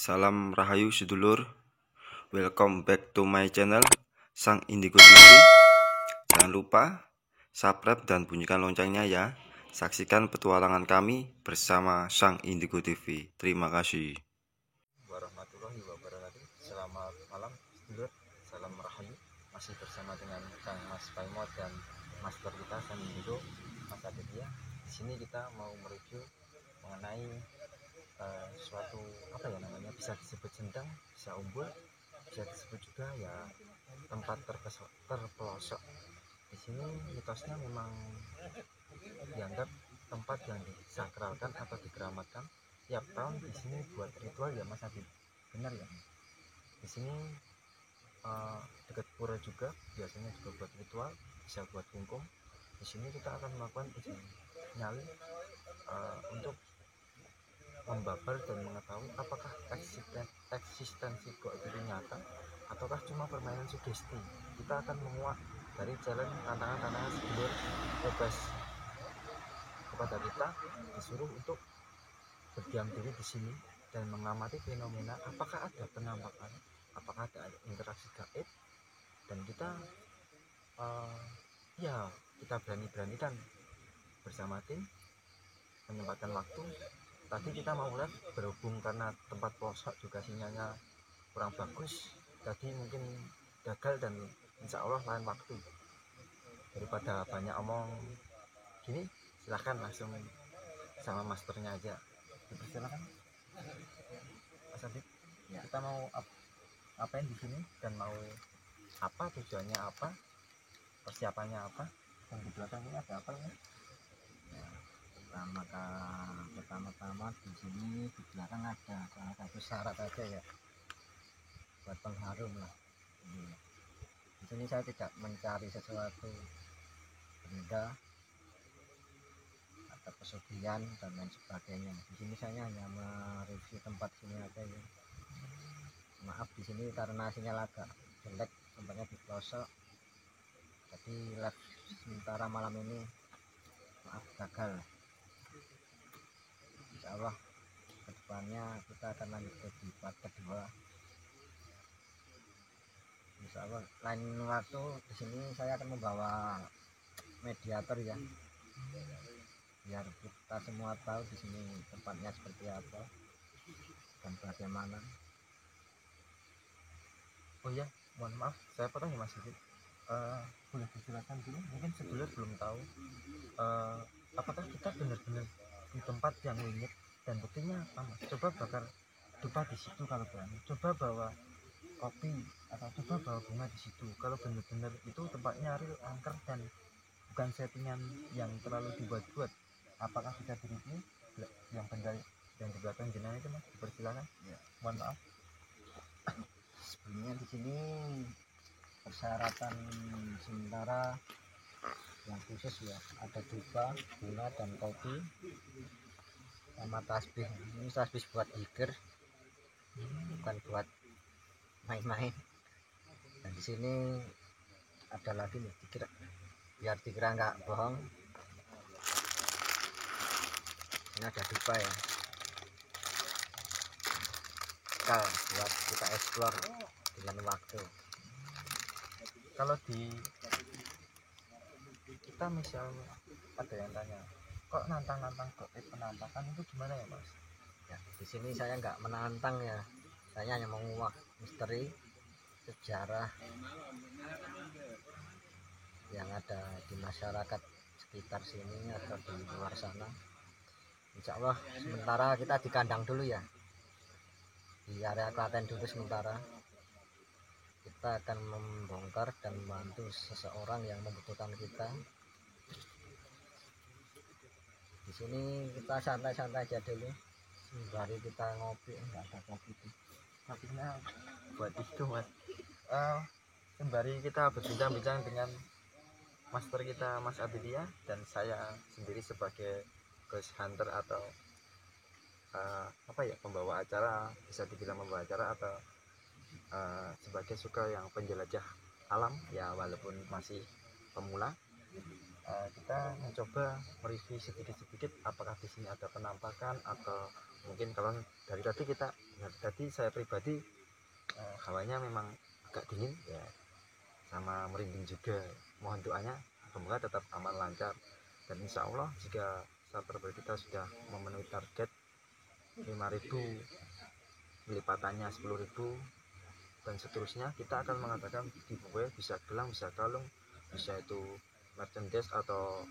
Salam Rahayu sedulur, welcome back to my channel Sang Indigo TV. Jangan lupa subscribe dan bunyikan loncengnya ya. Saksikan petualangan kami bersama Sang Indigo TV. Terima kasih warahmatullahi wabarakatuh. Selamat malam sedulur, salam Rahayu. Masih bersama dengan Kang Mas Paimot dan master kita Sang Indigo, Mas Aditya. Di sini kita mau mereview mengenai suatu bisa disebut sendang, bisa umbul, bisa disebut juga ya tempat terpelosok. Di sini mitosnya memang dianggap tempat yang disakralkan atau dikeramatkan. Tiap tahun di sini buat ritual ya Mas Adit, benar ya? Di sini dekat pura juga biasanya juga buat ritual, bisa buat kungkum. Di sini kita akan melakukan uji nyali untuk membabar dan mengetahui apakah eksistensi goib itu nyata ataukah cuma permainan sugesti. Kita akan menguak dari challenge tantangan sedulur bebas kepada kita, disuruh untuk berdiam diri di sini dan mengamati fenomena apakah ada penampakan, apakah ada interaksi gaib, dan kita kita berani-beranikan bersama tim menyempatkan waktu. Tadi kita mau lihat berhubung karena tempat pelosok juga sinyalnya kurang bagus, tadi mungkin gagal, dan insya Allah lain waktu. Daripada banyak omong gini, silahkan langsung sama masternya aja. Dipersilakan Mas Adit ya. Kita mau apain di sini dan mau apa, tujuannya apa, persiapannya apa, dan di belakang ini ada apa ya? Pertama-tama di sini di belakang ada salah satu syarat aja ya, buat pengharum lah. Di sini saya tidak mencari sesuatu benda atau pesugihan dan lain sebagainya. Di sini saya hanya mereview tempat sini aja ya. Maaf di sini karena sinyal agak jelek, tempatnya di pelosok, jadi live sementara malam ini maaf gagal. Insya Allah kedepannya kita akan lanjut ke part kedua. Insya Allah lain waktu di sini saya akan membawa mediator ya, biar kita semua tahu di sini tempatnya seperti apa dan bagaimana. Oh ya, mohon maaf saya potong ya Mas Adit. Boleh dijelaskan dulu, mungkin sedulur belum tahu apakah kita benar-benar di tempat yang unik, dan buktinya apa Mas? Coba bakar dupa di situ kalau berani, coba bawa kopi atau coba bawa bunga di situ. Kalau benar-benar itu tempatnya real, angker, dan bukan settingan yang terlalu dibuat-buat. Apakah bisa direview yang benda yang di belakang jenazah itu Mas? Dipersilakan ya. Mohon maaf. Sebenarnya di sini persyaratan sementara yang khusus ya, ada dupa, bunga, dan kopi, sama tasbih. Ini tasbih buat zikir, bukan buat main-main. Dan di sini ada lagi nih, biar dikira nggak bohong, ini ada dupa ya, buat kita explore dengan waktu. Kalau kita misalnya ada yang tanya, kok nantang goib penampakan itu gimana ya Mas? Ya, di sini saya nggak menantang ya, saya hanya menguak misteri sejarah yang ada di masyarakat sekitar sini atau di luar sana. Insya Allah sementara kita di kandang dulu ya, di area Klaten dulu sementara. Kita akan membongkar dan membantu seseorang yang membutuhkan kita. Di sini kita santai-santai aja dulu, sembari kita ngopi. Enggak ada kopi tuh, Kopinya buat itu Mas. Sembari kita berbincang-bincang dengan master kita Mas Aditya dan saya sendiri sebagai ghost hunter atau pembawa acara, bisa dibilang pembawa acara, atau sebagai suka yang penjelajah alam ya, walaupun masih pemula. Kita mencoba mereview sedikit-sedikit apakah di sini ada penampakan atau Mungkin kalau dari tadi saya pribadi hawanya memang agak dingin ya, sama merinding juga. Mohon doanya semoga tetap aman lancar, dan insya Allah jika subscriber kita sudah memenuhi target 5.000, lipatannya 10.000 dan seterusnya, kita akan mengadakan giveaway, bisa gelang, bisa kalung, bisa itu merchandise atau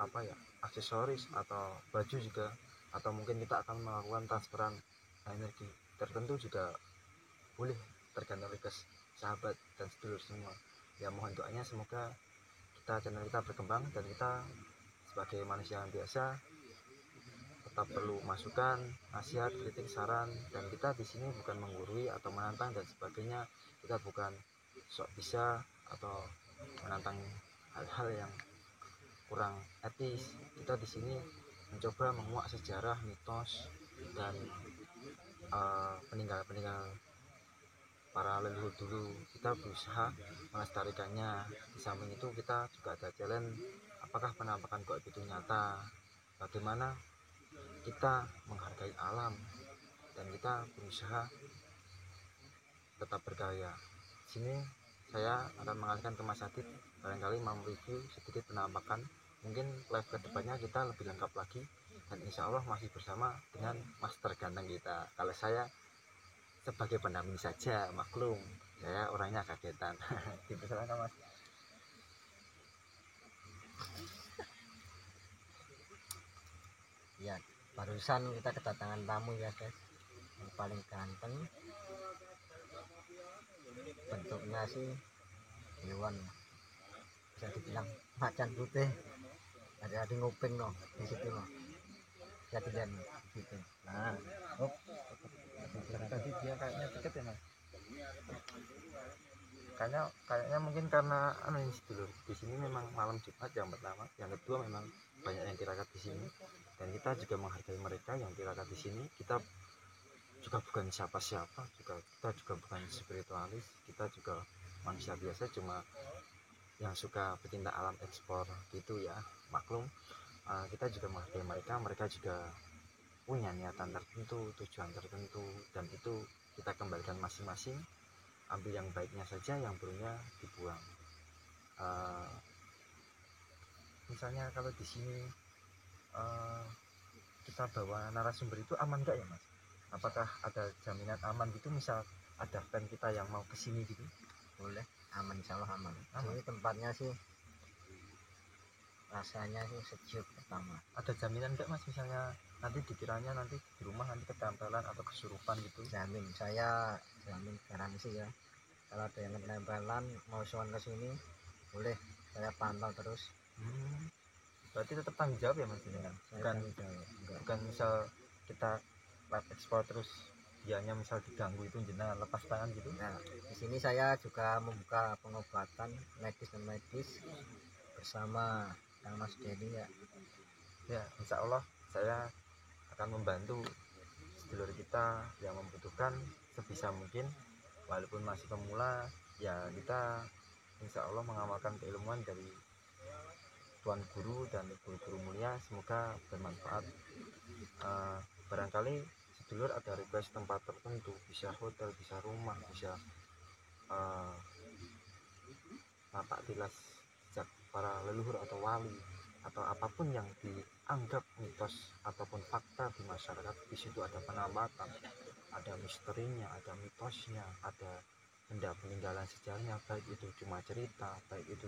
apa ya, aksesoris atau baju juga, atau mungkin kita akan melakukan transferan energi tertentu juga boleh, tergantung request sahabat dan sedulur semua ya. Mohon doanya semoga channel kita berkembang, dan kita sebagai manusia yang biasa tetap perlu masukan, nasihat, kritik, saran, dan kita di sini bukan menggurui atau menantang dan sebagainya. Kita bukan sok bisa atau menantang hal-hal yang kurang etis. Kita di sini mencoba menguak sejarah, mitos, dan peninggalan para leluhur dulu. Kita berusaha melestarikannya. Di samping itu kita juga ada challenge, apakah penampakan goib itu nyata, bagaimana kita menghargai alam, dan kita berusaha tetap berkarya. Sini saya akan mengalihkan ke Mas Adit, barangkali mau review sedikit penampakan. Mungkin live kedepannya kita lebih lengkap lagi, dan insya Allah masih bersama dengan master ganteng kita. Kalau saya sebagai pendamping saja, maklum saya orangnya kagetan. Dipersilakan Mas. Ya, barusan kita kedatangan tamu ya guys, yang paling ganteng, bentuknya sih hewan, bisa dibilang macan putih. Ada nguping no di situ no, ya dilihat gitu. Nah, tadi dia kayaknya deket ya Mas, kayaknya mungkin karena ini dulu di sini memang malam Jumat yang pertama, yang kedua memang banyak yang tirakat di sini, dan kita juga menghargai mereka yang tirakat di sini. Kita juga bukan siapa-siapa, kita juga bukan spiritualis, kita juga manusia biasa, cuma yang suka pecinta alam ekspor gitu ya, maklum. Kita juga menghargai mereka juga punya niatan tertentu, tujuan tertentu, dan itu kita kembalikan masing-masing. Ambil yang baiknya saja, yang buruknya dibuang. Misalnya kalau di sini kita bawa narasumber itu aman nggak ya Mas? Apakah ada jaminan aman gitu, misal ada fan kita yang mau kesini gitu? Boleh, aman, insya Allah aman. Ini tempatnya sih rasanya sih sejuk pertama. Ada jaminan nggak Mas, misalnya nanti dikiranya nanti di rumah nanti ketempelan atau kesurupan gitu? Jamin, saya jamin, garansi ya. Kalau ada yang ketempelan mau sowan ke sini, boleh saya pantau terus. Berarti tetap tanggung jawab ya Mas ini kan? Bukan misal kita live ekspor terus dianya misal diganggu itu jenengan lepas tangan gitu. Nah, di sini saya juga membuka pengobatan medis dan medis bersama Kang Mas Denny ya. Ya, insya Allah saya akan membantu sedulur kita yang membutuhkan sebisa mungkin, walaupun masih pemula ya. Kita insya Allah mengamalkan keilmuan dari Tuan Guru dan guru-guru mulia, semoga bermanfaat. Barangkali sedulur ada request tempat tertentu, bisa hotel, bisa rumah, bisa napak tilas sejak para leluhur atau wali, atau apapun yang dianggap mitos ataupun fakta di masyarakat. Di situ ada penampakan, ada misterinya, ada mitosnya, ada benda peninggalan sejarahnya, baik itu cuma cerita, baik itu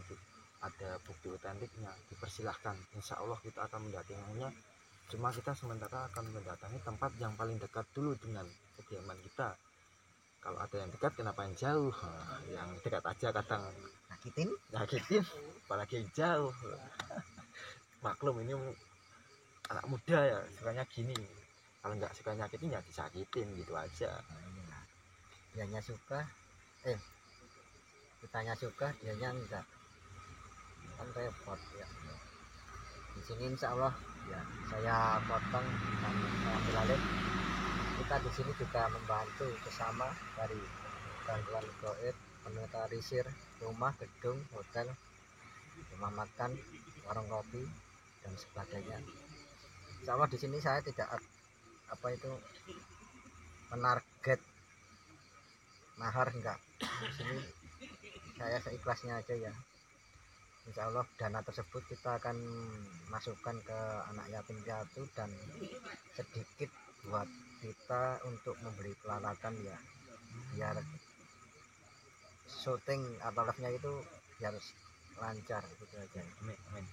ada bukti otentiknya, dipersilahkan. Insya Allah kita akan mendatanginya, cuma kita sementara akan mendatangi tempat yang paling dekat dulu dengan kediaman kita. Kalau ada yang dekat kenapa yang jauh? Yang dekat aja kadang nyakitin, apalagi yang jauh. Maklum ini anak muda ya, sukanya gini. Kalau nggak suka nyakitin ya disakitin gitu aja. Dianya suka, kitanya suka, dianya enggak, kan repot ya. Di sini insya Allah ya saya potong dan saya ambil alih. Kita di sini juga membantu bersama dari bantuan goib, menetarisir rumah, gedung, hotel, rumah makan, warung kopi dan sebagainya. Insya di sini saya tidak apa itu menarget mahar, enggak. Di sini saya seikhlasnya aja ya. Insya Allah dana tersebut kita akan masukkan ke anak yatim piatu dan sedikit buat kita untuk membeli peralatan ya, biar syuting atau live nya itu biar lancar gitu aja. Amin, amin.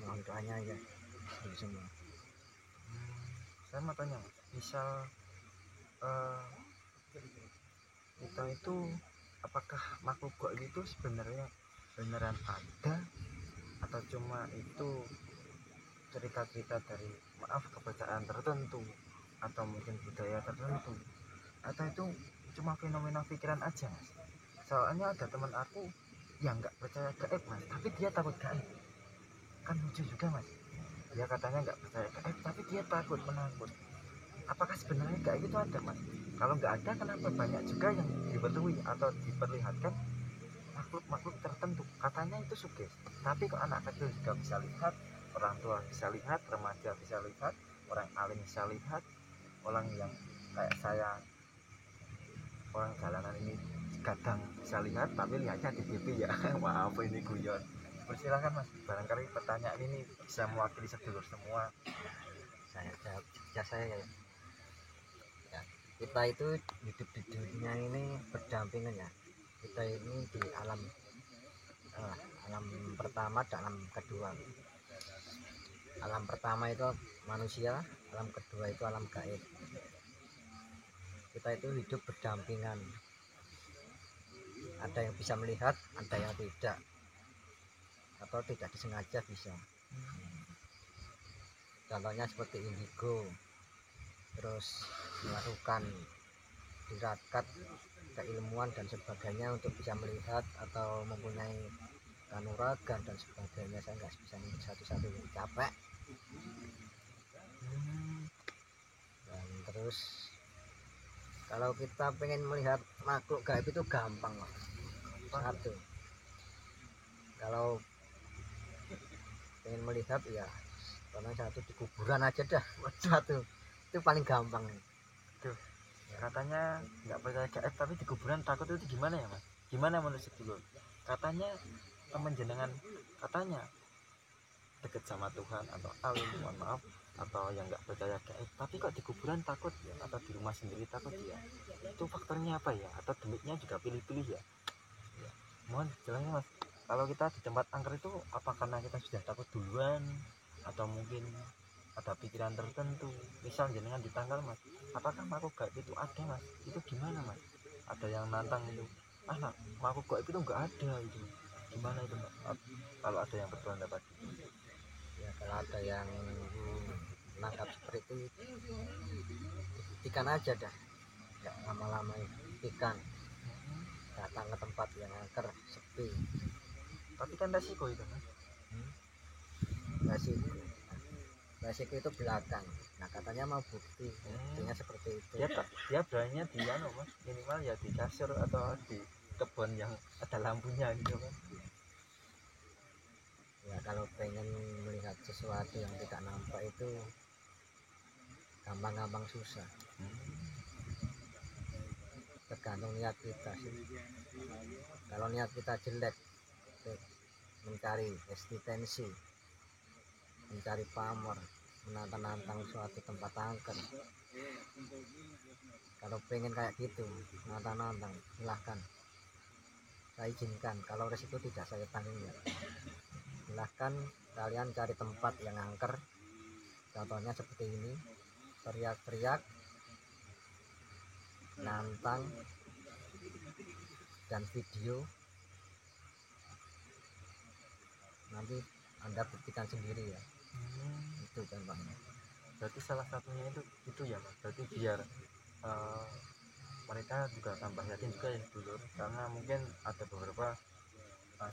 Mohon doanya ya semua. Saya mau tanya, misal kita itu apakah makhluk goib itu sebenarnya beneran ada atau cuma itu cerita-cerita dari kepercayaan tertentu atau mungkin budaya tertentu, atau itu cuma fenomena pikiran aja mas? Soalnya ada teman aku yang nggak percaya gaib mas, tapi dia takut gaib. Kan lucu juga mas, dia katanya nggak percaya gaib tapi dia takut, menakut. Apakah sebenarnya gaib itu ada mas? Kalau nggak ada, kenapa banyak juga yang diperlihatkan atau diperlihatkan makhluk-makhluk tertentu? Katanya itu sugesti, tapi kok anak kecil juga bisa lihat, orang tua bisa lihat, remaja bisa lihat, orang alim bisa lihat, orang yang kayak saya, orang jalanan ini kadang bisa lihat, tapi lihatnya di TV ya. Maaf ini guyon. Persilakan mas, barangkali pertanyaan ini bisa mewakili sedulur semua. Saya jawab ya, saya ya. Kita itu hidup di dunia ini berdampingan ya. Kita ini di alam alam pertama dan alam kedua. Alam pertama itu manusia, alam kedua itu alam gaib. Kita itu hidup berdampingan. Ada yang bisa melihat, ada yang tidak, atau tidak disengaja bisa. Contohnya seperti indigo, terus melakukan tirakat keilmuan dan sebagainya untuk bisa melihat atau mempunyai kanuragan dan sebagainya. Saya nggak bisa satu-satu, capek. Dan terus kalau kita pengen melihat makhluk gaib itu gampang loh. Satu, kalau pengen melihat ya satu di kuburan aja dah. Satu itu paling gampang. Tuh, katanya nggak percaya gaib tapi di kuburan takut, itu gimana ya mas? Gimana menurut dulu? Katanya teman jenengan katanya deket sama Tuhan atau alim, mohon maaf, atau yang nggak percaya gaib tapi kok di kuburan takut ya, atau di rumah sendiri takut ya, itu faktornya apa ya? Atau demitnya juga pilih-pilih ya? Mohon jelasnya mas. Kalau kita di tempat angker itu apa karena kita sudah takut duluan, atau mungkin ada pikiran tertentu? Misal jenengan di tanggal mas, apakah makhluk gaib itu ada mas? Itu gimana mas? Ada yang nantang itu, makhluk gaib itu nggak ada, itu gimana itu mas? Kalau ada yang berpendapat Ya kalau ada yang menangkap seperti itu, buktikan aja dah, nggak lama-lama, buktikan, datang ke tempat yang angker, sepi. tapi kan resiko itu mas. Resiko itu belakang. Nah katanya mau bukti, buktinya seperti itu. Dia beraninya di mas, minimal ya di kasur atau di kebun yang ada lampunya gitu kan. Ya kalau pengen melihat sesuatu yang tidak nampak itu gampang-gampang susah. Tergantung niat kita sih. Kalau niat kita jelek, mencari eksistensi, mencari pamor, menantang-nantang suatu tempat angker, kalau pengen kayak gitu, nantang-nantang, silahkan, saya izinkan. Kalau resiko tidak saya tanggung ya. Silahkan kalian cari tempat yang angker, contohnya seperti ini, teriak-teriak, nantang, dan video. Nanti Anda buktikan sendiri ya. Itu contohnya. Berarti salah satunya itu ya mas, berarti biar mereka juga tambah yakin juga ya dulur, karena mungkin ada beberapa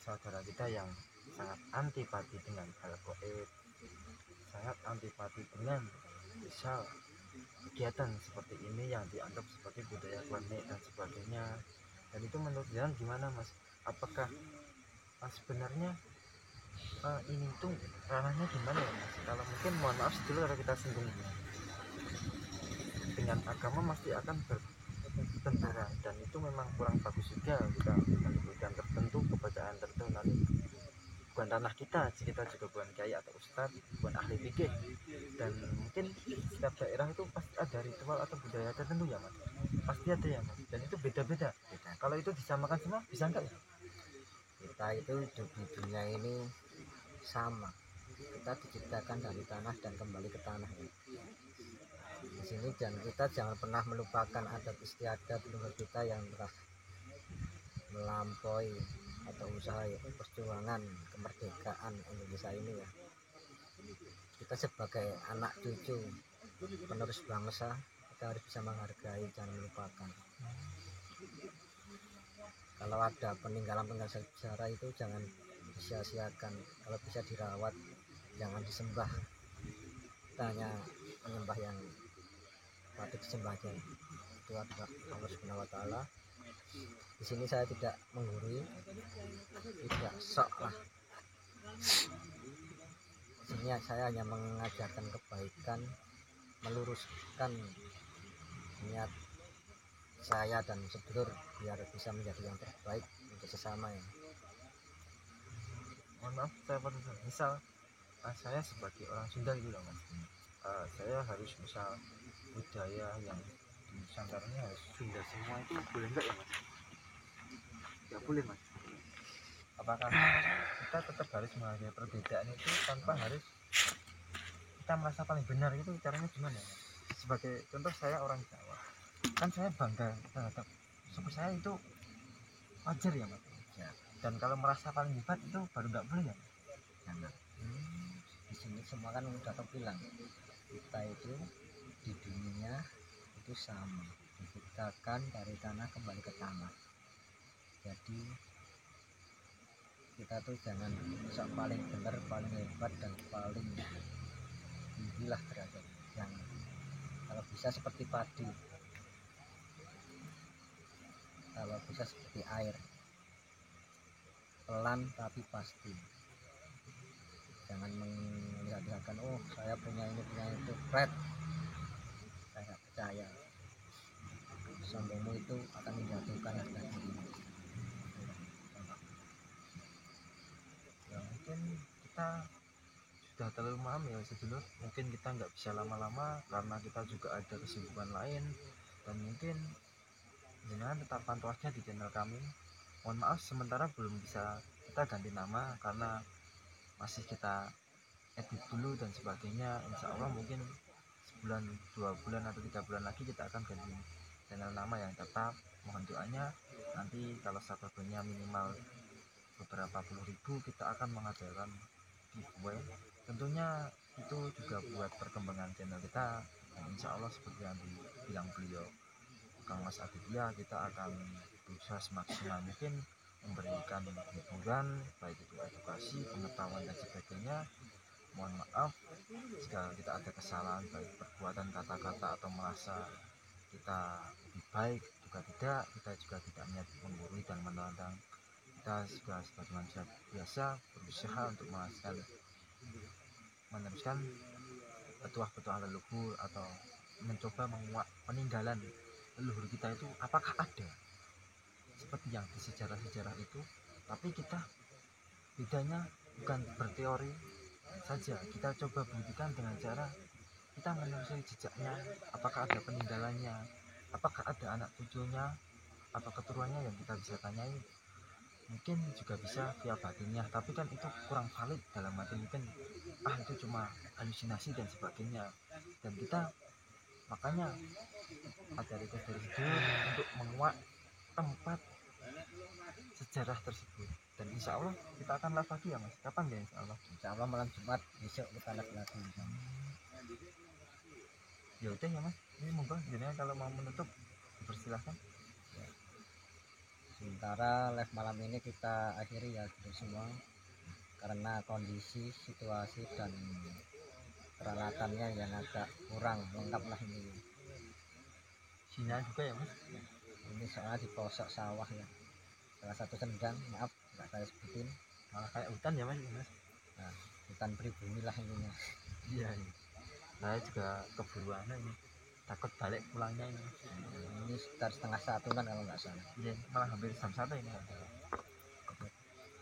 saudara kita yang sangat antipati dengan hal gaib, sangat antipati dengan misal kegiatan seperti ini yang dianggap sebagai budaya klinik dan sebagainya. Dan itu menurut jalan gimana mas? Apakah sebenarnya Ini tuh ranahnya gimana ya Mas? Kalau mungkin mohon maaf dulu kalau kita singgung dengan agama pasti akan bertentangan, dan itu memang kurang bagus juga kita menyebutkan tertentu kepercayaan tertentu, nanti bukan ranah kita, kita juga bukan kiai atau ustadz, bukan ahli fikih, dan mungkin setiap daerah itu pasti ada ritual atau budaya tertentu ya Mas, pasti ada ya Mas, dan itu beda-beda. Kalau itu disamakan semua bisa enggak ya? Kita itu hidup di dunia ini sama, kita diciptakan dari tanah dan kembali ke tanah. Di sini dan kita jangan pernah melupakan adat istiadat leluhur kita yang telah melampaui atau usaha perjuangan kemerdekaan Indonesia ini ya. Kita sebagai anak cucu penerus bangsa, kita harus bisa menghargai, jangan melupakan. Kalau ada peninggalan sejarah itu jangan disia-siakan, kalau bisa dirawat, jangan disembah. Kita hanya menyembah yang patut disembah aja, itu adalah Allah Subhanahu wa Ta'ala. Di sini saya tidak menggurui, tidak sok lah. Di sini saya hanya mengajarkan kebaikan, meluruskan niat saya dan sedulur biar bisa menjadi yang terbaik untuk sesama ya. Mohon maaf saya potong, misal saya sebagai orang Sunda gitu loh Mas, saya harus misal budaya yang di Nusantaranya harus Sunda semua, itu boleh enggak ya Mas? Enggak boleh Mas. Apakah kita tetap harus menghargai perbedaan itu tanpa harus kita merasa paling benar, itu caranya gimana Mas? Sebagai contoh saya orang Jawa, kan saya bangga terhadap suku saya, itu wajar ya Mas ya. Dan kalau merasa paling hebat itu baru nggak boleh ya Mas? Jangan. Di sini semua kan udah terbilang, kita itu di dunia itu sama, diciptakan dari tanah kembali ke tanah. Jadi kita tuh jangan sok paling benar, paling hebat dan paling tinggilah derajat. Jangan. Kalau bisa seperti padi, kalau bisa seperti air, pelan tapi pasti. Jangan melihat-lihatkan, oh saya punya ini punya itu, red, saya nggak percaya. Sombongmu itu akan menjatuhkan harga dirimu. Ya mungkin kita sudah terlalu paham ya sedulur, mungkin kita nggak bisa lama-lama karena kita juga ada kesibukan lain, dan mungkin jangan tetap pantau aja di channel kami. Mohon maaf sementara belum bisa kita ganti nama karena masih kita edit dulu dan sebagainya. Insya Allah mungkin sebulan, 2 bulan atau 3 bulan lagi kita akan ganti channel nama yang tetap. Mohon doanya, nanti kalau subscribernya minimal beberapa puluh ribu kita akan mengadakan giveaway. Tentunya itu juga buat perkembangan channel kita, dan insya Allah seperti yang dibilang beliau Kang Mas Aditya, kita akan berusaha semaksimal mungkin memberikan hiburan, baik itu edukasi, pengetahuan dan sebagainya. Mohon maaf jika kita ada kesalahan baik perbuatan, kata-kata, atau merasa kita lebih baik, juga tidak, kita juga tidak niat menggurui dan menantang. Kita juga sebagai manusia biasa berusaha untuk meneruskan petuah-petuah leluhur, atau mencoba menguak peninggalan leluhur kita itu apakah ada seperti yang di sejarah-sejarah itu. Tapi kita bedanya bukan berteori saja, kita coba buktikan dengan cara kita menelusuri jejaknya, apakah ada peninggalannya, apakah ada anak cucunya atau keturunannya yang kita bisa tanyai. Mungkin juga bisa via batinnya, tapi kan itu kurang valid, dalam arti mungkin itu cuma halusinasi dan sebagainya. Dan kita makanya ada request dari sedulur untuk menguak tempat sejarah tersebut, dan insya Allah kita akan live lagi ya Mas. Kapan ya insya Allah? Insya Allah malam Jumat besok kita live lagi. Ya udah ya Mas, ini monggo jenengan kalau mau menutup persilahkan. Sementara live malam ini kita akhiri ya semua, karena kondisi, situasi dan peralatannya yang agak kurang lengkap lah ini. Sinyal juga ya Mas. Ini soalnya di pelosok sawah ya, salah satu sendang, maaf nggak saya sebutin. Malah kayak hutan ya Mas. Nah, hutan pribumi lah intinya. Iya, iya. Saya juga keburu ini, takut balik pulangnya ini. Ini sekitar setengah satuan kalau nggak salah. Iya, malah hampir jam 1 ini.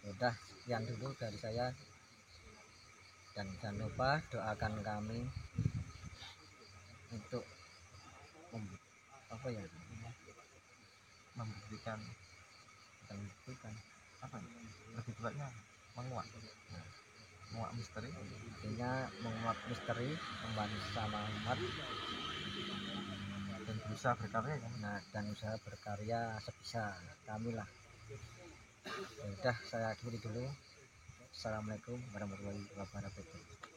Udah, sekian dulu dari saya, dan jangan lupa doakan kami untuk apa ya, Membuktikan bukan apa ya? Lebih tepatnya menguak. Menguak misteri. intinya menguak misteri, membantu sama umat, Dan berusaha berkarya kan. nah, dan usaha berkarya sebisa kami lah. Ya udah, saya akhiri dulu. Assalamualaikum warahmatullahi wabarakatuh.